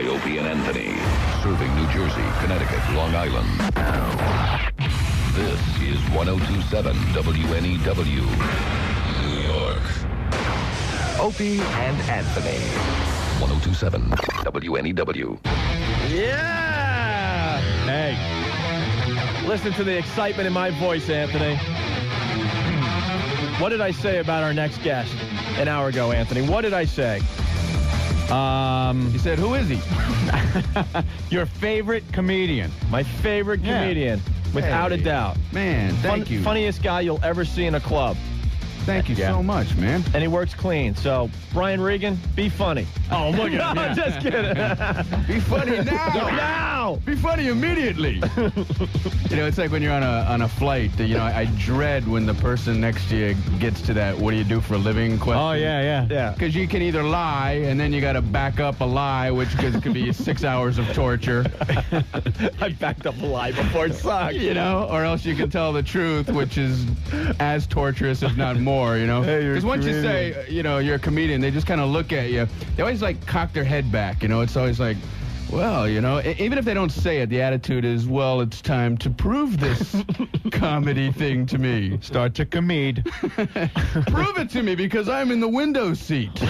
Opie and Anthony. Serving New Jersey, Connecticut, Long Island. Now, this is 102.7 WNEW, New York. Opie and Anthony. 102.7 WNEW. Yeah! Hey, listen to the excitement in my voice, Anthony. What did I say about our next guest an hour ago, Anthony? What did I say? You said, who is he? Your favorite comedian. My favorite comedian, without a doubt. Man, thank you. Funniest guy you'll ever see in a club. Thank you so much, man. And he works clean. So, Brian Regan, be funny. Oh, look at him. No, just kidding. Be funny now. Now. Be funny immediately. You know, it's like when you're on a flight. You know, I dread when the person next to you gets to that, what do you do for a living question. Oh, yeah. Because you can either lie, and then you got to back up a lie, which could be 6 hours of torture. I backed up a lie before it sucked. You know, or else you can tell the truth, which is as torturous, if not more. You know, because once you say, you know, you're a comedian, they just kind of look at you. They always like cock their head back. You know, it's always like, well, you know, even if they don't say it, the attitude is, well, it's time to prove this comedy thing to me. Start to comede. Prove it to me because I'm in the window seat.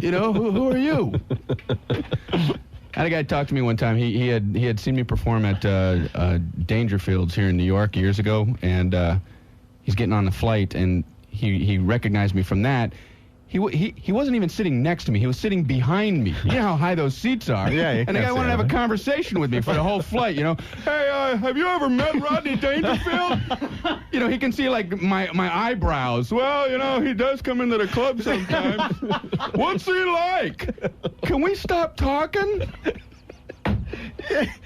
You know, who are you? I had a guy talk to me one time. He had seen me perform at Dangerfields here in New York years ago, and he's getting on the flight, and he recognized me from that. He wasn't even sitting next to me. He was sitting behind me. You know how high those seats are. Yeah. And the guy wanted to have a conversation with me for the whole flight, you know. Hey, have you ever met Rodney Dangerfield? You know, he can see, like, my eyebrows. Well, you know, he does come into the club sometimes. What's he like? Can we stop talking?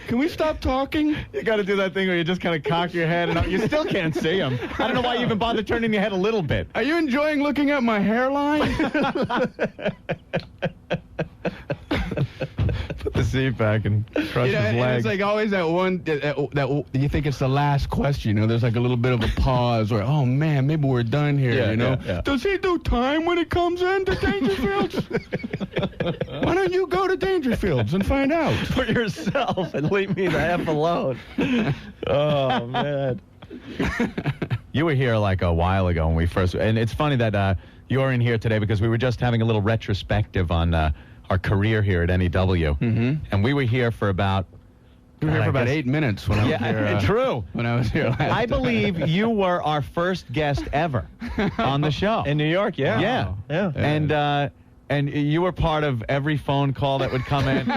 Can we stop talking? You got to do that thing where you just kind of cock your head and you still can't see him. I don't know why you even bother turning your head a little bit. Are you enjoying looking at my hairline? Put the seat back and crush his leg. And it's like always that one that you think it's the last question. You know, there's like a little bit of a pause or, oh man, maybe we're done here. You know, does he do time when he comes into Dangerfields? Why don't you go to Dangerfields and find out for yourself and leave me the F alone? Oh man. You were here like a while ago when we first, and it's funny that you're in here today because we were just having a little retrospective on our career here at NEW, and we were here for about. We were here for about 8 minutes when I was here. True. When I was here last I believe you were our first guest ever on the show in New York. Yeah. And you were part of every phone call that would come in.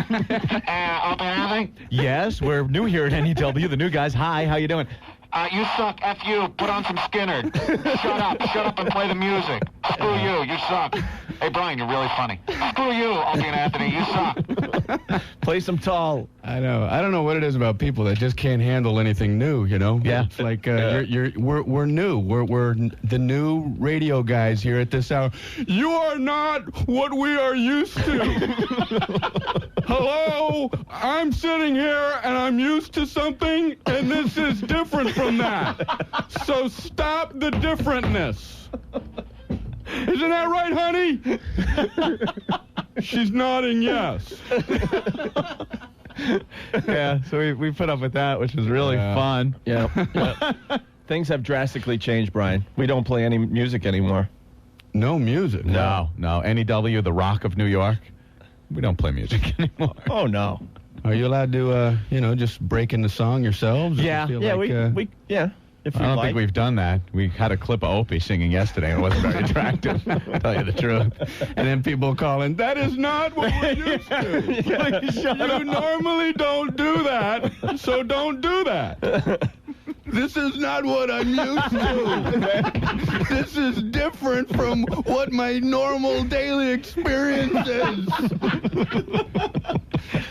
Yes, we're new here at NEW. The new guys. Hi, how you doing? You suck. F you. Put on some Skinner. Shut up and play the music. Screw you. You suck. Hey, Brian, you're really funny. Screw you, Opie and Anthony. You suck. Play some tall. I know. I don't know what it is about people that just can't handle anything new, you know? Yeah. It's like we're new. We're the new radio guys here at this hour. You are not what we are used to. Hello? I'm sitting here and I'm used to something and this is different from that. So stop the differentness. Isn't that right, honey? She's nodding yes. Yeah, so we put up with that, which was really fun. Yeah. Things have drastically changed, Brian. We don't play any music anymore. No music? No. NEW, the Rock of New York. We don't play music anymore. Oh, no. Are you allowed to, just break into song yourselves? Yeah. If I don't think we've done that. We had a clip of Opie singing yesterday, and it wasn't very attractive, to tell you the truth. And then people calling, that is not what we're used to. You normally don't do that, so don't do that. This is not what I'm used to. This is different from what my normal daily experience is.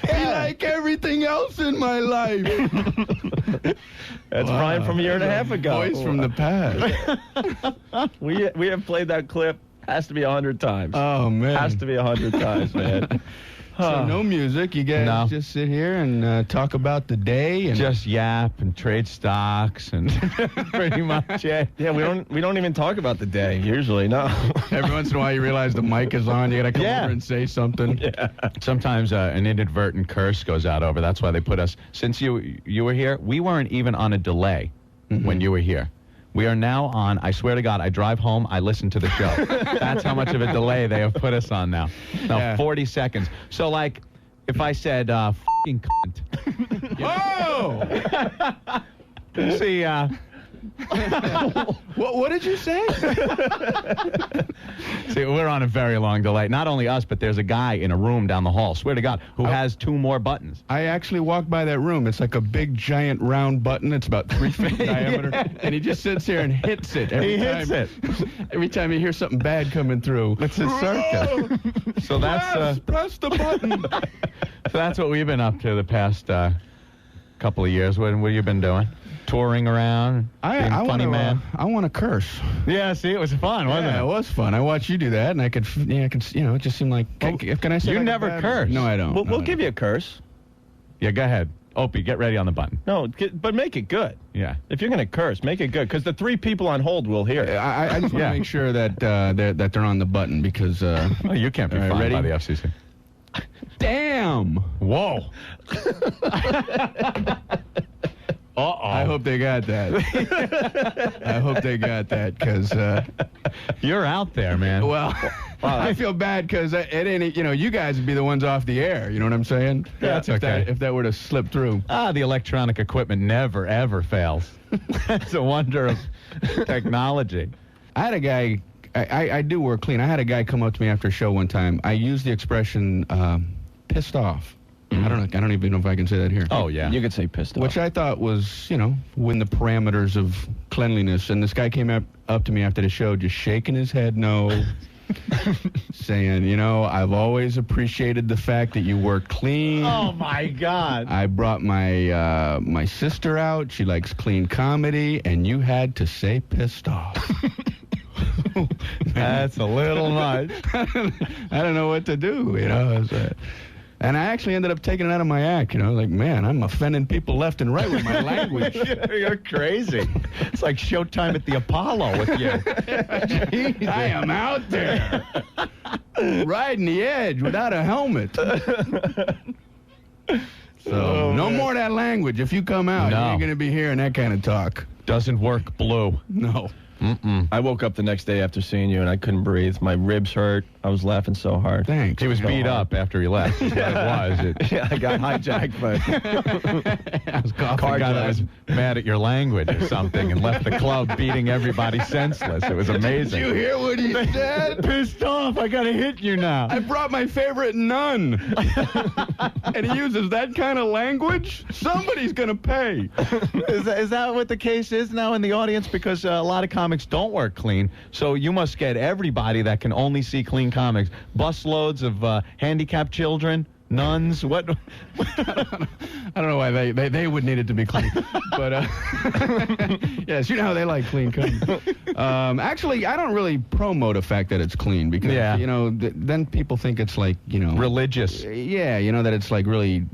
I like everything else in my life. That's Brian from a year and a half ago. Voice from the past. We have played that clip. Has to be 100 times. Oh, man. Has to be 100 times, man. So no music. You guys just sit here and talk about the day and just yap and trade stocks and pretty much it. Yeah, we don't even talk about the day usually. No. Every once in a while you realize the mic is on. You gotta come over and say something. Yeah. Sometimes an inadvertent curse goes out over. That's why they put us. Since you were here, we weren't even on a delay when you were here. We are now on, I swear to God, I drive home, I listen to the show. That's how much of a delay they have put us on now. Now, 40 seconds. So, like, if I said, f***ing cunt. Whoa! See, What did you say? See, we're on a very long delay. Not only us, but there's a guy in a room down the hall, swear to God, who has 2 more buttons. I actually walked by that room. It's like a big, giant, round button. It's about 3 feet in diameter. And he just sits here and hits it every time. Every time you hear something bad coming through. It's his circus. So that's... press the button. So that's what we've been up to the past couple of years. What have you been doing? Touring around, being funny man. I want to curse. Yeah, see, it was fun, wasn't it? Yeah, it was fun. I watched you do that, and I could, it just seemed like. Can I say? You never curse. No, I don't. We'll give you a curse. Yeah, go ahead. Opie, get ready on the button. No, but make it good. Yeah. If you're going to curse, make it good, because the 3 people on hold will hear it. I just want to make sure that they're on the button because. Well, you can't be fined ready? by the FCC. Damn. Whoa. Uh-oh. I hope they got that. I hope they got that because you're out there, man. Well, I feel bad because it ain't. You guys would be the ones off the air. You know what I'm saying? Yeah, that's okay. If that were to slip through. The electronic equipment never ever fails. That's a wonder of technology. I had a guy. I do work clean. I had a guy come up to me after a show one time. I used the expression "pissed off." I don't even know if I can say that here. Oh, yeah. You could say pissed off. Which I thought was, within the parameters of cleanliness. And this guy came up to me after the show just shaking his head no, saying, I've always appreciated the fact that you work clean. Oh, my God. I brought my sister out. She likes clean comedy, and you had to say pissed off. That's a little much. I don't know what to do, And I actually ended up taking it out of my act, like, man, I'm offending people left and right with my language. You're crazy. It's like Showtime at the Apollo with you. Jeez, I am out there, riding the edge without a helmet. So, no more of that language. If you come out, you ain't going to be hearing that kind of talk. Doesn't work blue. No. I woke up the next day after seeing you, and I couldn't breathe. My ribs hurt. I was laughing so hard. Thanks. He was beat up after he left. Is what it was. Yeah, I got hijacked, but I was coughing. I was mad at your language or something and left the club beating everybody senseless. It was amazing. Did you hear what he said? Pissed off. I got to hit you now. I brought my favorite nun. And he uses that kind of language? Somebody's going to pay. Is that what the case is now in the audience? Because a lot of comics don't work clean, so you must get everybody that can only see clean comics. Busloads of handicapped children, nuns. What? I don't know why they would need it to be clean, but yes, you know how they like clean comics. Actually, I don't really promote the fact that it's clean because then people think it's like religious. Yeah, that it's like really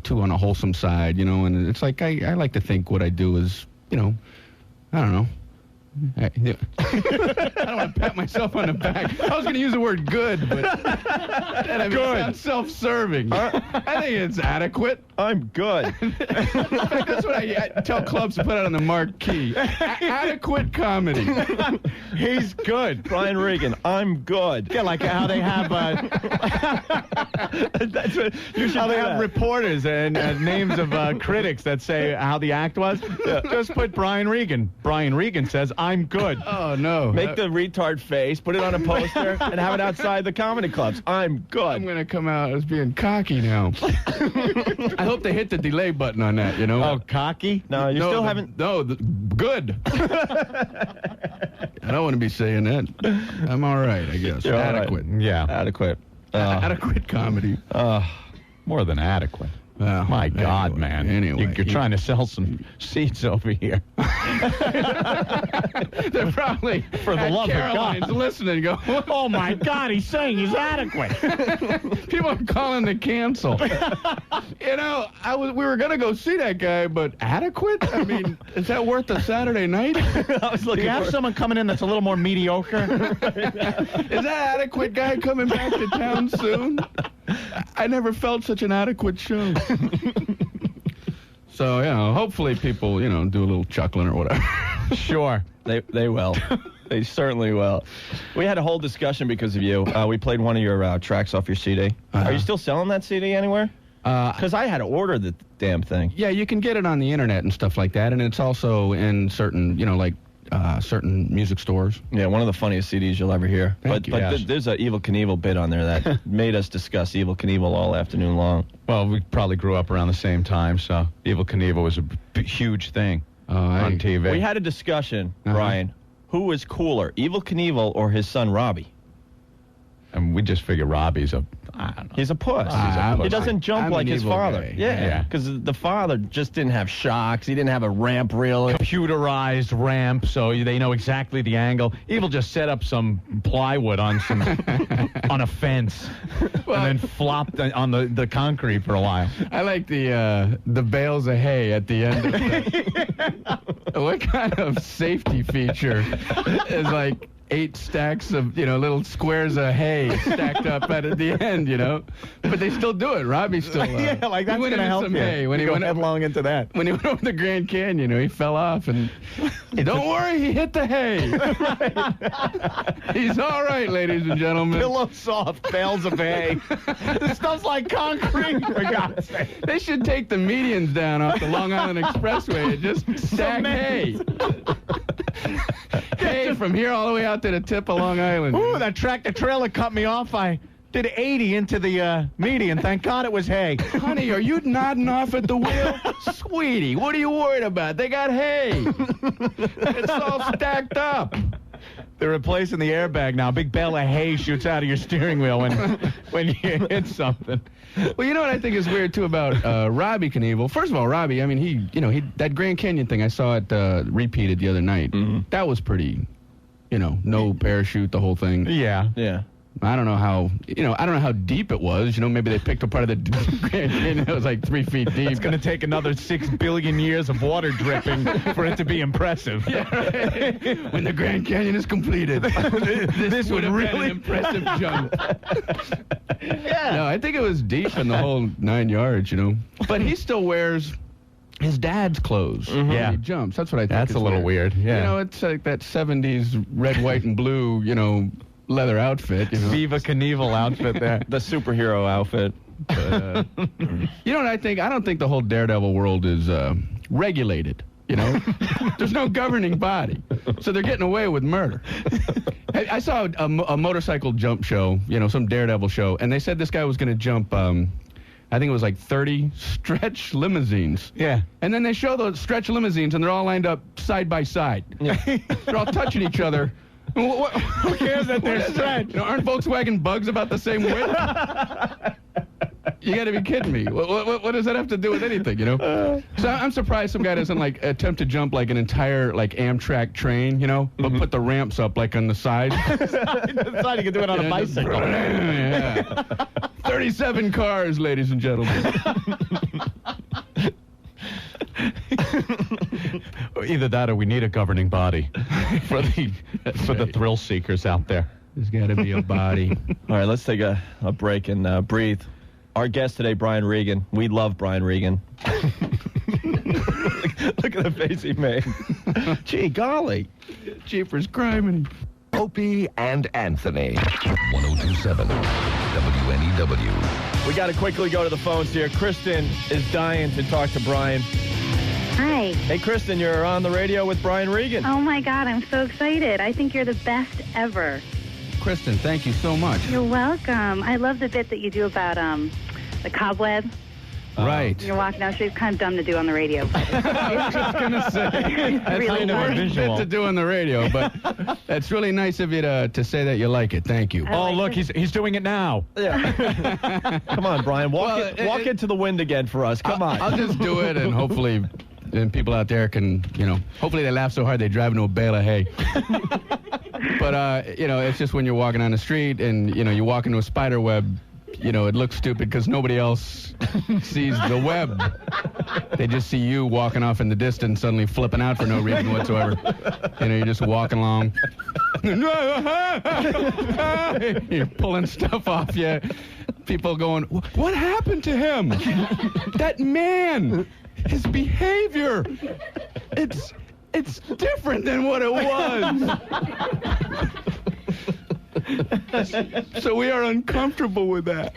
too on a wholesome side, and it's like I like to think what I do is I don't know. I don't want to pat myself on the back. I was going to use the word good, but it sounds self-serving. I think it's adequate. I'm good. In fact, that's what I tell clubs to put out on the marquee. Adequate comedy. He's good. Brian Regan, I'm good. Yeah, like how they have that's what you should have reporters and names of critics that say how the act was. Yeah. Just put Brian Regan. Brian Regan says, I'm good. Oh, no. Make the retard face, put it on a poster, and have it outside the comedy clubs. I'm good. I'm going to come out as being cocky now. I hope they hit the delay button on that, Oh, cocky? No, you still haven't. No, good. I don't want to be saying that. I'm all right, I guess. Adequate. Right. Yeah. Adequate. Adequate comedy. More than adequate. Well, My God, anyway, man. Anyway, You're trying to sell some seats over here. They're probably For the at love of Caroline's God. listening. Go. Oh, my God, he's saying he's adequate. People are calling to cancel. You know, we were gonna go see that guy, but adequate? I mean, is that worth a Saturday night? I was looking. Do you have someone coming in that's a little more mediocre? Is that adequate guy coming back to town soon? I never felt such an adequate show. So, hopefully people, do a little chuckling or whatever. Sure. They will. They certainly will. We had a whole discussion because of you. We played one of your tracks off your CD. Are you still selling that CD anywhere? Because I had to order the damn thing. Yeah, you can get it on the internet and stuff like that, and it's also in certain, certain music stores. Yeah, one of the funniest CDs you'll ever hear. Thank you. But Yes. there's a Evel Knievel bit on there that made us discuss Evel Knievel all afternoon long. Well, we probably grew up around the same time, so Evel Knievel was a huge thing on TV. We had a discussion, Brian. Who was cooler, Evel Knievel or his son Robbie? And we just figure Robbie's I don't know. He's a puss. He doesn't jump I'm like an his evil father. guy. Yeah, because the father just didn't have shocks. He didn't have a ramp reel. Computerized ramp, so they know exactly the angle. Evil just set up some plywood on on a fence, and then flopped on the concrete for a while. I like the bales of hay at the end of that. What kind of safety feature is like 8 stacks of, little squares of hay stacked up at the end, But they still do it. Robbie still. Yeah, like that's going gonna to help some you. hay. When he went headlong into that. When he went over the Grand Canyon, he fell off and don't worry, he hit the hay. He's all right, ladies and gentlemen. Pillow soft bales of hay. This stuff's like concrete, for God's sake. They should take the medians down off the Long Island Expressway and just stack hay. Hey, from here all the way out to the tip of Long Island. Ooh, that tractor trailer cut me off. I did 80 into the median. Thank God it was hay. Honey, are you nodding off at the wheel? Sweetie, what are you worried about? They got hay. It's all stacked up. They're replacing the airbag now. A big bale of hay shoots out of your steering wheel when you hit something. Well, you know what I think is weird, too, about Robbie Knievel? First of all, Robbie, I mean, he that Grand Canyon thing, I saw it repeated the other night. Mm-hmm. That was pretty, no parachute, the whole thing. Yeah. Yeah. I don't know how, I don't know how deep it was. Maybe they picked a part of the Grand Canyon that was like 3 feet deep. It's going to take another 6 billion years of water dripping for it to be impressive. Yeah, right. When the Grand Canyon is completed, this would have been an impressive jump. Yeah. No, I think it was deep in the whole 9 yards, But he still wears his dad's clothes when Yeah. he jumps. That's what I think. That's is a little weird. Yeah. It's like that 70s red, white, and blue, leather outfit. Viva Knievel outfit there. The superhero outfit. You know what I think? I don't think the whole Daredevil world is regulated. There's no governing body, so they're getting away with murder. I saw a motorcycle jump show, some Daredevil show, and they said this guy was going to jump. I think it was like 30 stretch limousines. Yeah. And then they show those stretch limousines, and they're all lined up side by side. Yeah. They're all touching each other. Who cares that they're stretched? Aren't Volkswagen Bugs about the same width? You got to be kidding me. What does that have to do with anything, So I'm surprised some guy doesn't, attempt to jump, an entire, Amtrak train, but put the ramps up, on the side. The side, you can do it on a bicycle. Yeah. 37 cars, ladies and gentlemen. Either that or we need a governing body for the thrill seekers out there. There's got to be a body. All right, let's take a break and breathe. Our guest today, Brian Regan. We love Brian Regan. Look at the face he made. Gee, golly. Jeepers criminy. Opie and Anthony. 1027 WNEW. We got to quickly go to the phones here. Kristen is dying to talk to Brian. Hi. Hey, Kristen, you're on the radio with Brian Regan. Oh, my God, I'm so excited. I think you're the best ever. Kristen, thank you so much. You're welcome. I love the bit that you do about the cobweb. Right. You're walking down the street. It's kind of dumb to do on the radio. But I was just going to say, that's really kind of a funny. visual to do on the radio, but that's really nice of you to say that you like it. Thank you. Oh, look, he's doing it now. Yeah. Come on, Brian. Walk into the wind again for us. Come on. I'll just do it, and hopefully people out there can, hopefully they laugh so hard they drive into a bale of hay. But, it's just when you're walking on the street and, you walk into a spider web, it looks stupid because nobody else sees the web. They just see you walking off in the distance, suddenly flipping out for no reason whatsoever. You're just walking along. You're pulling stuff off you. People going, what happened to him? That man, his behavior, it's different than what it was. So we are uncomfortable with that.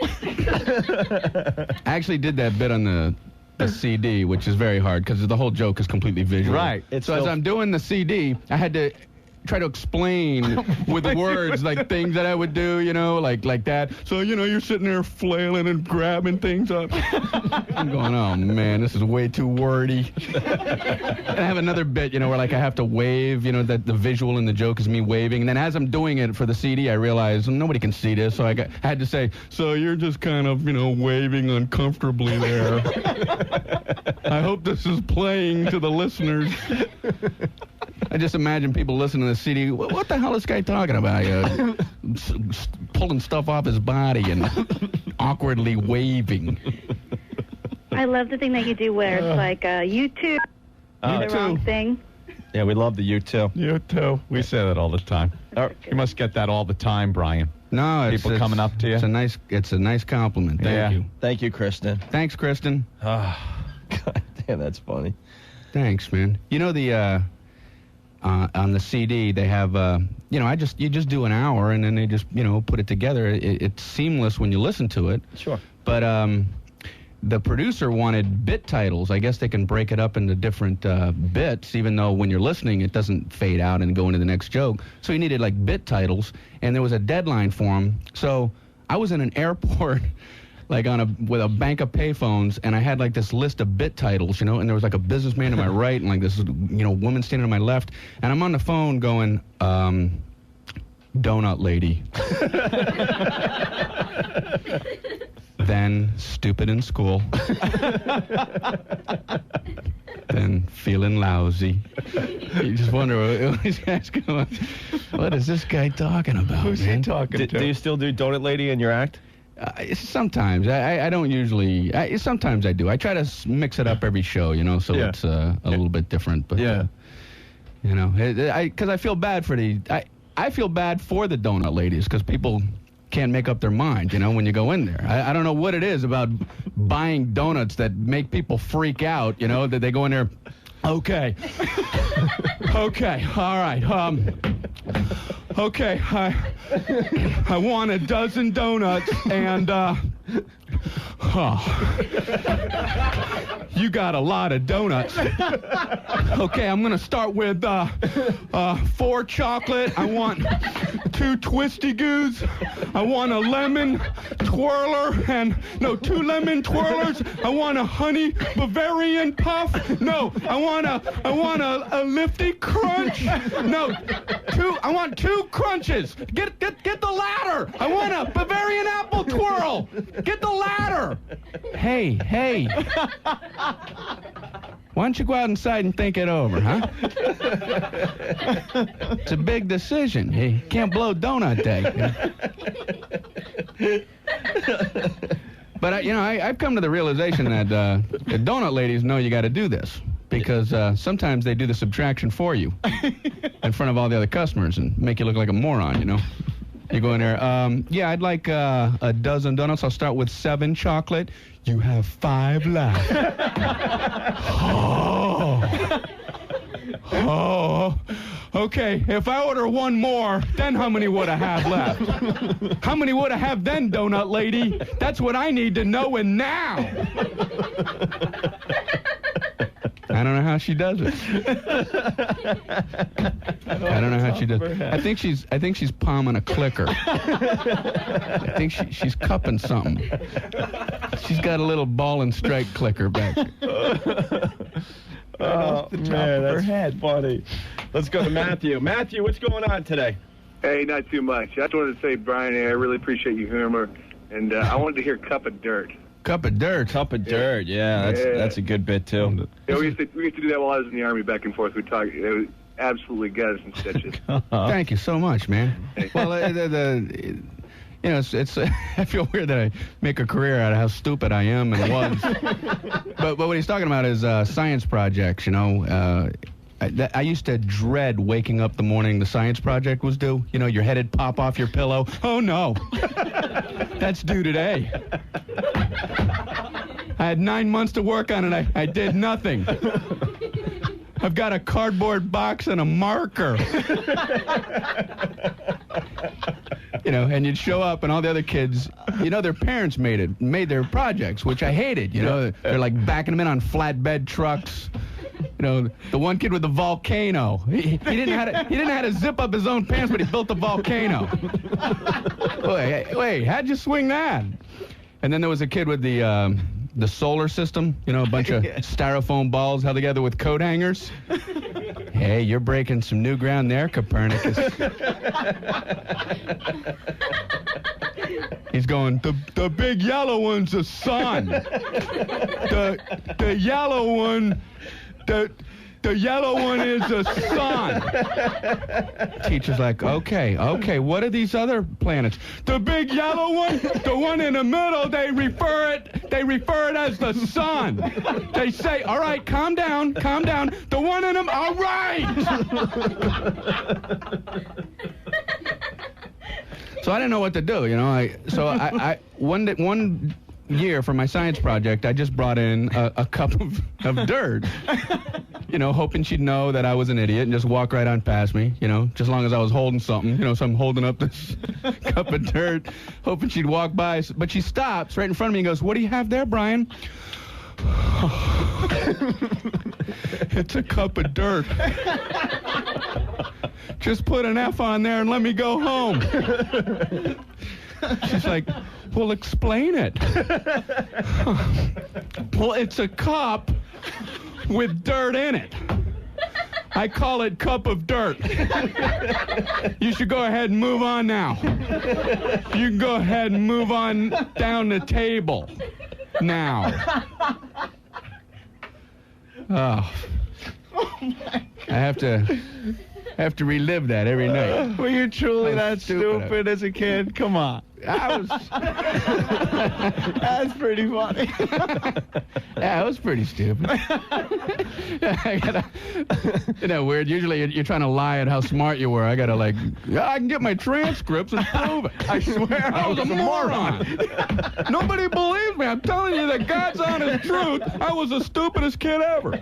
I actually did that bit on the CD, which is very hard because the whole joke is completely visual. Right. So as I'm doing the CD, I had to try to explain with words like things that I would do, like that. So, you're sitting there flailing and grabbing things up. I'm going, oh, man, this is way too wordy. And I have another bit, where I have to wave, that the visual in the joke is me waving. And then as I'm doing it for the CD, I realized nobody can see this. So I had to say, so you're just kind of, waving uncomfortably there. I hope this is playing to the listeners. I just imagine people listening to the CD. What the hell is this guy talking about? Pulling stuff off his body and awkwardly waving. I love the thing that you do where it's like, you too. The wrong thing. Yeah, we love the you too. You too. We say that all the time. You must get that all the time, Brian. No, people coming up to you. It's a nice compliment. Thank you. Thank you, Kristen. Thanks, Kristen. God damn, that's funny. Thanks, man. On the CD, they have, you just do an hour and then they just, put it together. It's seamless when you listen to it. Sure. But the producer wanted bit titles. I guess they can break it up into different bits, even though when you're listening, it doesn't fade out and go into the next joke. So he needed like bit titles, and there was a deadline for him. So I was in an airport. Like with a bank of payphones, and I had like this list of bit titles, and there was like a businessman to my right and like this, woman standing to my left, and I'm on the phone going, donut lady. Then stupid in school. Then feeling lousy. You just wonder what these guys going, what is this guy talking about? Who's he talking to? Do you still do donut lady in your act? Sometimes. I don't usually. Sometimes I do. I try to mix it up every show, so it's a little bit different. But, because I feel bad for I feel bad for the donut ladies because people can't make up their mind, when you go in there. I don't know what it is about buying donuts that make people freak out, that they go in there, okay, okay, all right, okay, I want a dozen donuts and, you got a lot of donuts. Okay, I'm going to start with 4 chocolate. I want 2 Twisty Goos. I want a lemon twirler 2 lemon twirlers. I want a honey Bavarian puff. No, I want a lifty crunch. No, I want 2 crunches. Get the ladder. I want a Bavarian apple twirl. Get the ladder. Hey. Why don't you go out inside and think it over, huh? It's a big decision. You can't blow donut day. But, I've come to the realization that the donut ladies know you got to do this because sometimes they do the subtraction for you in front of all the other customers and make you look like a moron, You go in there, I'd like a dozen donuts. I'll start with 7 chocolate. You have 5 left. Oh. Okay, if I order 1 more, then how many would I have left? How many would I have then, donut lady? That's what I need to know, and now. I don't know how she does it. I don't know how she does it. I think she's palming a clicker. I think she's cupping something. She's got a little ball and strike clicker back. Oh, man, that's funny. Let's go to Matthew. Matthew, what's going on today? Hey, not too much. I just wanted to say, Brian, I really appreciate your humor, and I wanted to hear Cup of Dirt. Cup of Dirt. Cup of Dirt, yeah, that's a good bit, too. Yeah, we used to do that while I was in the Army back and forth. We talked. It was absolutely got us in stitches. Thank you so much, man. Well, you know, it's I feel weird that I make a career out of how stupid I am and was. But what he's talking about is science projects, you know. I used to dread waking up the morning the science project was due. You know, your head would pop off your pillow. Oh, no. That's due today. I had 9 months to work on it. I did nothing. I've got a cardboard box and a marker. You know, and you'd show up, and all the other kids, you know, their parents made their projects, which I hated. You know, they're like backing them in on flatbed trucks. You know, the one kid with the volcano. He didn't know how to zip up his own pants, but he built a volcano. Wait, how'd you swing that? And then there was a kid with the solar system. You know, a bunch of styrofoam balls held together with coat hangers. Hey, you're breaking some new ground there, Copernicus. He's going, the big yellow one's the sun. The yellow one, the yellow one is the sun. Teacher's like, okay, what are these other planets? The big yellow one, the one in the middle, they refer it as the sun. They say, all right, calm down. The one in them, all right. So I didn't know what to do, you know. I one year for my science project, I just brought in a cup of dirt. You know, hoping she'd know that I was an idiot and just walk right on past me, you know, just as long as I was holding something, you know, so I'm holding up this cup of dirt, hoping she'd walk by. But she stops right in front of me and goes, what do you have there, Brian? It's a cup of dirt. Just put an F on there and let me go home. She's like, well, explain it. Well, it's a cup with dirt in it. I call it Cup of Dirt. You should go ahead and move on now. You can go ahead and move on down the table now. Oh. I have to relive that every night. Were you truly that stupid as a kid? Come on. I was. That's pretty funny. Yeah, I was pretty stupid. You know, weird. Usually you're trying to lie at how smart you were. I gotta I can get my transcripts and prove it. I swear I was a moron. Nobody believes me. I'm telling you the God's honest truth. I was the stupidest kid ever.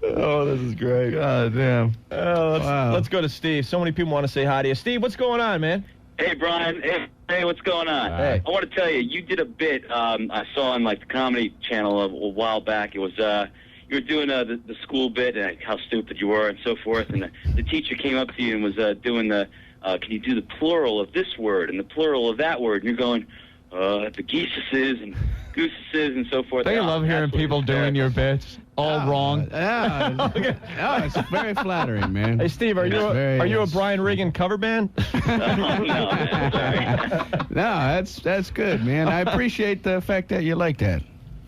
Oh, this is great. God damn. Let's go to Steve. So many people want to say hi to you. Steve, what's going on, man? Hey, Brian. Hey, what's going on? Hey. I want to tell you, you did a bit I saw on the Comedy Channel a while back. It was you were doing the school bit and how stupid you were and so forth. And the teacher came up to you and was doing the can you do the plural of this word and the plural of that word? And you're going the geeses and gooses and so forth. Don't you love hearing people doing your bits all wrong? Yeah. It's very flattering, man. Hey, Steve, are you a Brian Regan cover band? No, No, that's good, man. I appreciate the fact that you like that.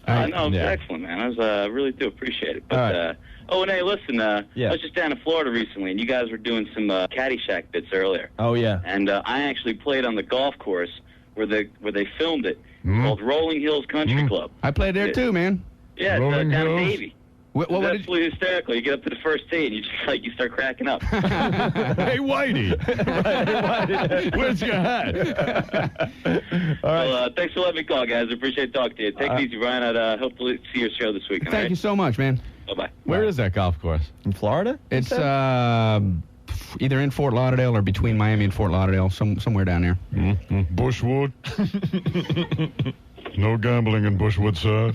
No, it's excellent, man. I really do appreciate it. But and hey, listen, I was just down in Florida recently, and you guys were doing some Caddyshack bits earlier. Oh yeah. And I actually played on the golf course where they filmed it, called Rolling Hills Country Club. I played there too, man. Yeah, it's down in Navy. What it's absolutely hysterical. You get up to the first tee and you just you start cracking up. Hey, Whitey. Where's your hat? All right. Well, thanks for letting me call, guys. I appreciate talking to you. Take it easy, Brian. I'd hopefully see your show this weekend. Thank you so much, man. Bye-bye. Where is that golf course? In Florida? It's either in Fort Lauderdale or between Miami and Fort Lauderdale, somewhere down there. Bushwood. No gambling in Bushwood, sir.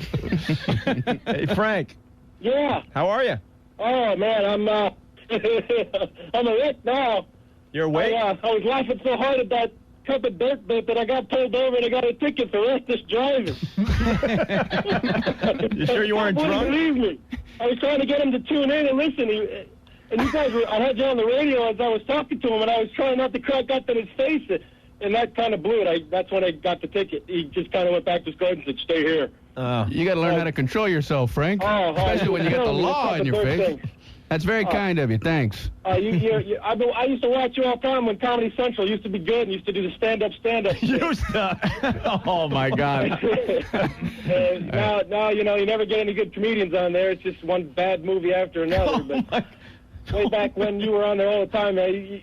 Hey, Frank. Yeah. How are you? Oh, man, I'm I'm awake now. You're awake? I was laughing so hard at that cup of dirt bit that I got pulled over and I got a ticket for reckless driving. You sure you weren't drunk? Believe me. I was trying to get him to tune in and listen. And you guys I had you on the radio as I was talking to him, and I was trying not to crack up in his face. And that kind of blew it. That's when I got the ticket. He just kind of went back to his car and said, stay here. You got to learn how to control yourself, Frank. Especially when you get the law in your face. That's very kind of you. Thanks. I used to watch you all the time when Comedy Central used to be good and used to do the stand-up. Oh, my God. Now, you never get any good comedians on there. It's just one bad movie after another. But way back when you were on there all the time, they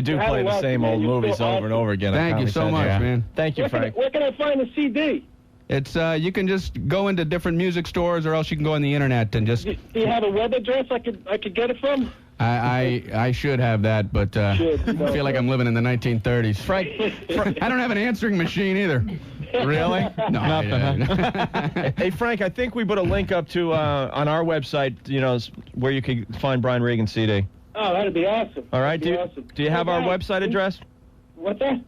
do play the same old movies over and over again. Thank you so much, man. Thank you, Frank. Where can I find the CD? It's you can just go into different music stores, or else you can go on the internet and just. Do you have a web address I could get it from? I should have that, but I feel like I'm living in the 1930s. Frank, I don't have an answering machine either. Really? No, nothing. Hey, Frank, I think we put a link up to on our website, where you can find Brian Regan's CD. Oh, that'd be awesome. All right. Do you have our website address? What's that?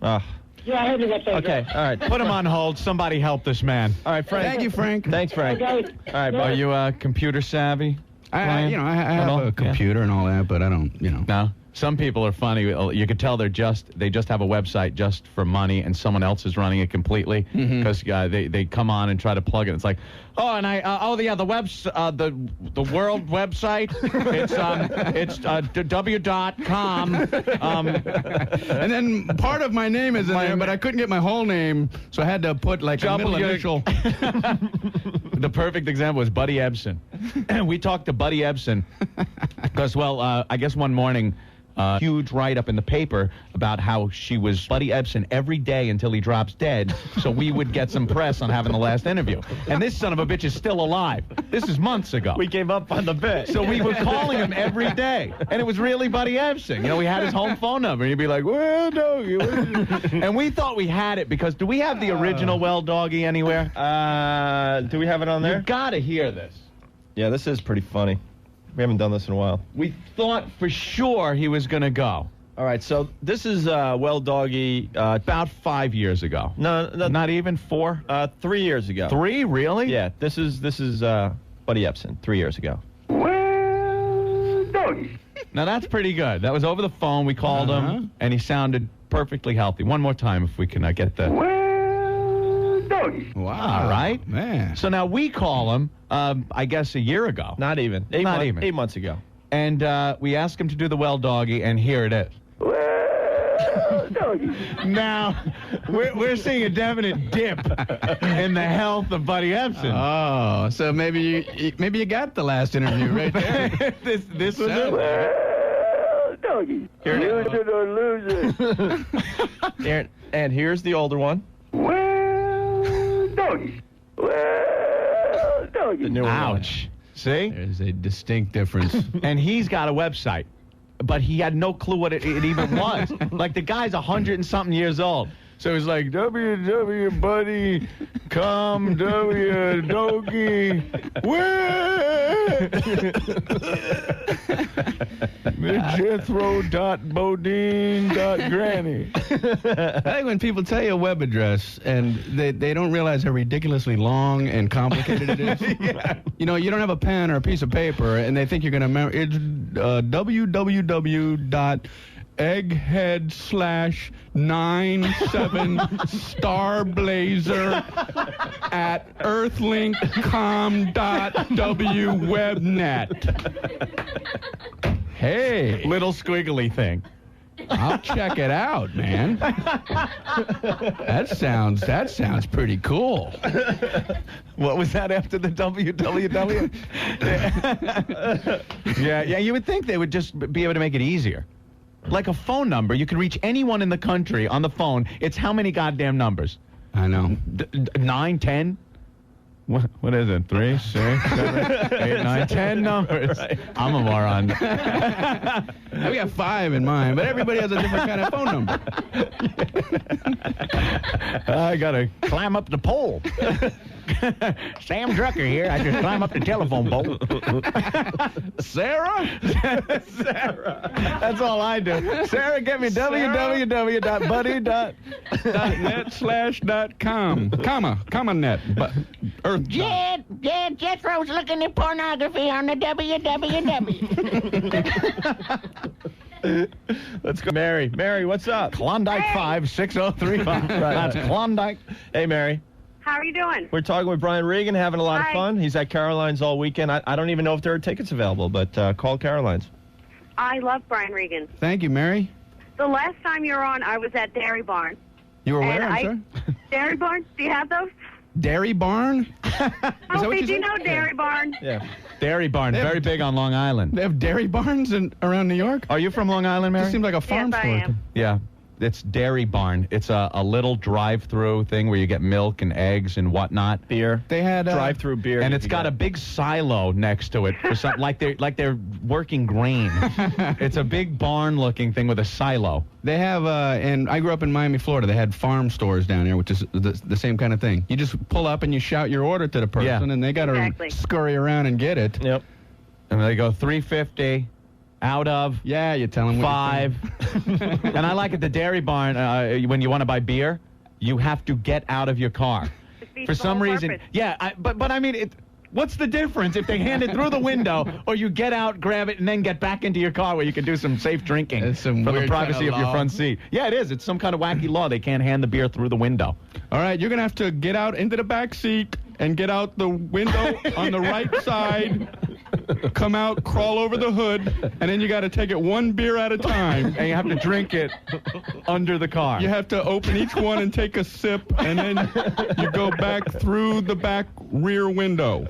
Yeah, I have your website Okay, address. All right, put him on hold. Somebody help this man. All right, Frank. Thank you, Frank. Thanks, Frank. Okay. All right, Are you computer savvy? I have a computer and all that, but I don't, No. Some people are funny. You could tell they just have a website just for money, and someone else is running it completely because they come on and try to plug it. It's like, the world website. It's w.com. And then part of my name is in there, but I couldn't get my whole name, so I had to put like a middle initial. The perfect example is Buddy Ebsen. We talked to Buddy Ebsen because, I guess one morning, huge write-up in the paper about how she was Buddy Ebsen every day until he drops dead, so we would get some press on having the last interview. And this son of a bitch is still alive. This is months ago. We gave up on the bit. So we were calling him every day, and it was really Buddy Ebsen. We had his home phone number, and he'd be like, well, no. And we thought we had it because, do we have the original Well Doggy anywhere? Do we have it on there? You gotta hear this. Yeah, this is pretty funny. We haven't done this in a while. We thought for sure he was going to go. All right, so this is Well Doggy. About 5 years ago. No, not even 4? 3 years ago. 3, really? Yeah, this is Buddy Ebsen 3 years ago. Well, doggy. Now that's pretty good. That was over the phone. We called him, and he sounded perfectly healthy. One more time, if we can get the. Well, doggy. Wow. All right, man. So now we call him. I guess a year ago. Not even. 8 months ago. And we asked him to do the Well Doggy, and here it is. Well, doggy. Now, we're seeing a definite dip in the health of Buddy Ebsen. Oh, so maybe you got the last interview right there. this was it. Well, doggy. Use it or lose it. And here's the older one. Well, doggy. Well, doggy. The newer Ouch. one. See? There's a distinct difference. And he's got a website, but he had no clue what it even was. Like, the guy's 100-and-something years old. So he's like, buddy, come, doggy, Jethro.bodine.granny. I think when people tell you a web address and they don't realize how ridiculously long and complicated it is. Yeah. You don't have a pen or a piece of paper, and they think you're going to remember. It's www.egghead/97 starblazer at earthlinkcom.wwebnet. Hey, Little squiggly thing. I'll check it out, man. That sounds pretty cool. What was that after the www? Yeah, you would think they would just be able to make it easier. Like a phone number, you can reach anyone in the country on the phone. It's how many goddamn numbers? I know. 9, 10? What is it? 3, 6, 7, 8, 9, 10 numbers. Right. I'm a moron. We got 5 in mine, but everybody has a different kind of phone number. I gotta climb up the pole. Sam Drucker here. I just climb up the telephone pole. Sarah? Sarah. That's all I do. Sarah, get me www.buddy.net/.com. Comma net. Earth. Jethro's looking at pornography on the www. Let's go, Mary. Mary, what's up? Klondike 56035. That's Klondike. Hey, Mary. How are you doing? We're talking with Brian Regan, having a lot of fun. He's at Caroline's all weekend. I don't even know if there are tickets available, but call Caroline's. I love Brian Regan. Thank you, Mary. The last time you were on, I was at Dairy Barn. You were where, I'm sorry? Dairy Barn? Do you have those? Dairy Barn? Opie, do you know Dairy Barn? Yeah. Dairy Barn, very big on Long Island. They have dairy barns around New York? Are you from Long Island, Mary? This seems like a farm store. Yes, I am. Yeah. It's Dairy Barn. It's a little drive-through thing where you get milk and eggs and whatnot. Beer. They had drive-through beer. And it's got a big silo next to it for some, like they're working grain. It's a big barn-looking thing with a silo. They have, and I grew up in Miami, Florida. They had farm stores down there, which is the same kind of thing. You just pull up and you shout your order to the person, and they got to scurry around and get it. Yep. And they go $3.50. Out of you tell them $5. And I like at the Dairy Barn, when you want to buy beer, you have to get out of your car. For some reason. Purpose. Yeah, but I mean, what's the difference if they hand it through the window or you get out, grab it, and then get back into your car where you can do some safe drinking from the privacy of your front seat? Yeah, it is. It's some kind of wacky law. They can't hand the beer through the window. All right, you're going to have to get out into the back seat and get out the window on the right side. Come out, crawl over the hood, and then you got to take it one beer at a time. And you have to drink it under the car. You have to open each one and take a sip, and then you go back through the back rear window.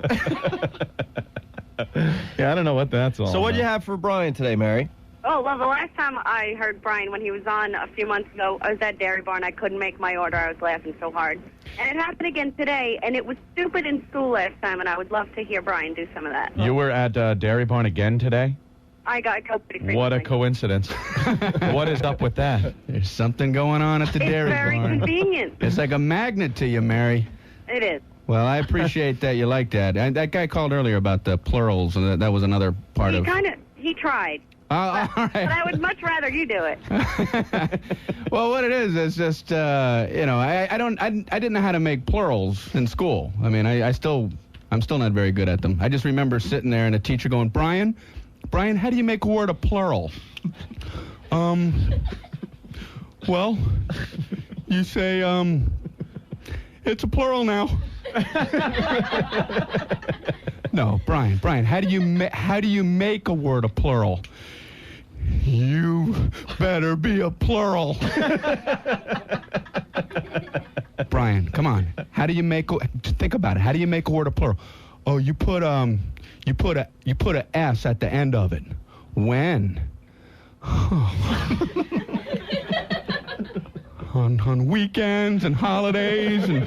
Yeah, I don't know what that's all So what do you have for Brian today, Mary? Oh, well, the last time I heard Brian when he was on a few months ago, I was at Dairy Barn. I couldn't make my order. I was laughing so hard. And it happened again today, and it was stupid in school last time, and I would love to hear Brian do some of that. You were at Dairy Barn again today? I go pretty frequently. What a coincidence. What is up with that? There's something going on at the Dairy Barn. It's very convenient. It's like a magnet to you, Mary. It is. Well, I appreciate that you like that. And that guy called earlier about the plurals, and that was another part of... He tried. All right. But I would much rather you do it. Well, what it is just, I didn't know how to make plurals in school. I mean, I'm still not very good at them. I just remember sitting there and a teacher going, Brian, how do you make a word a plural? Well, you say, it's a plural now. No, Brian, how do you make a word a plural? You better be a plural. Brian, come on. How do you make think about it. How do you make a word a plural? Oh, you put a S at the end of it. When? On weekends and holidays and...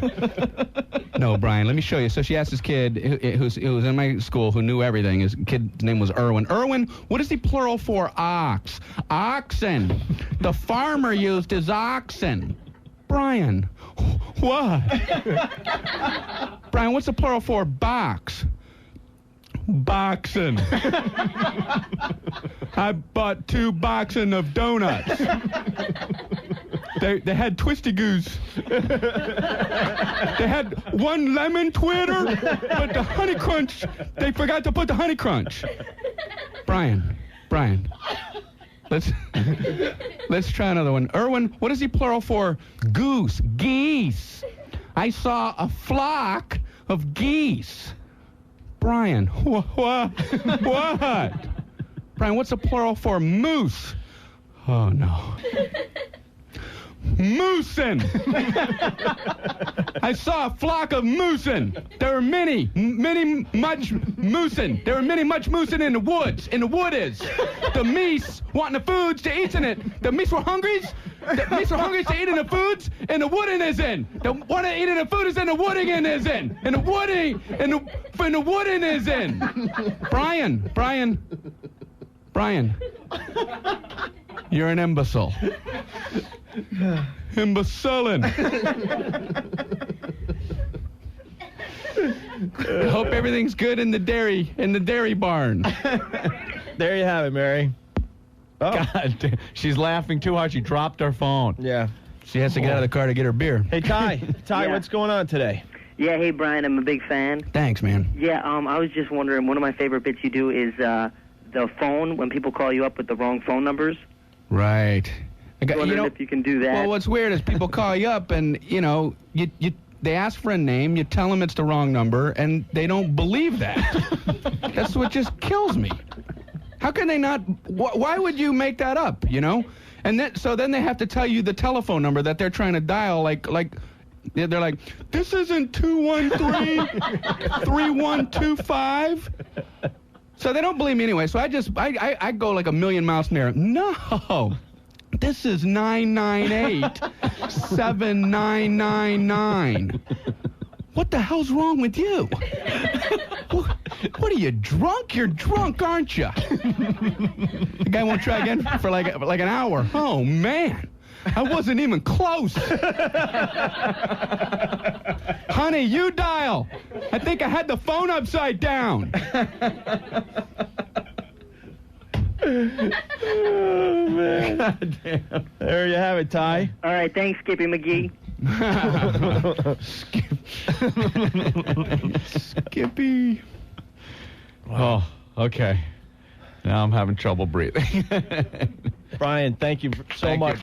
No, Brian, let me show you. So she asked this kid who was in my school who knew everything. His kid's name was Irwin. Irwin, what is the plural for ox? Oxen. The farmer used his oxen. Brian, what? Brian, what's the plural for box? Boxen. I bought 2 boxen of donuts. They had Twisty Goose. They had 1 lemon Twitter, but the Honey Crunch, they forgot to put the Honey Crunch. Brian, let's try another one. Irwin, what is the plural for goose? Geese. I saw a flock of geese. Brian, what? Brian, what's the plural for moose? Oh, no. moosin'. I saw a flock of moosin'. There were many much moosin'. There were many much moosin' in the woods. In the wood is. The meese wanting the foods to eat in it. The meese were hungry. The meese were hungry to eat in the foods, and the woodin' is in. The one that eating the food is in, the wooding is in. And the wooding, and the woodin' is in. Brian. You're an imbecile. Imbecilin'. I hope everything's good in the dairy barn. There you have it, Mary. Oh. God, she's laughing too hard. She dropped her phone. Yeah. She has to get out of the car to get her beer. Hey, Ty. Ty, Yeah. what's going on today? Yeah, hey, Brian, I'm a big fan. Thanks, man. Yeah, I was just wondering, one of my favorite bits you do is the phone, when people call you up with the wrong phone numbers. Right. Wondering if you can do that. Well, what's weird is people call you up and, they ask for a name, you tell them it's the wrong number, and they don't believe that. That's what just kills me. How can they not? Why would you make that up, And then they have to tell you the telephone number that they're trying to dial, like they're like, this isn't 213-3125. So they don't believe me anyway. So I go like a million miles an hour. No. This is 998-7999. What the hell's wrong with you? What are you, drunk? You're drunk, aren't you? The guy won't try again for like an hour. Oh, man. I wasn't even close. Honey, you dial. I think I had the phone upside down. Oh, man. God damn. There you have it, Ty. All right, thanks, Skippy McGee. Skippy. Oh, okay. Now I'm having trouble breathing. Brian, thank you so much.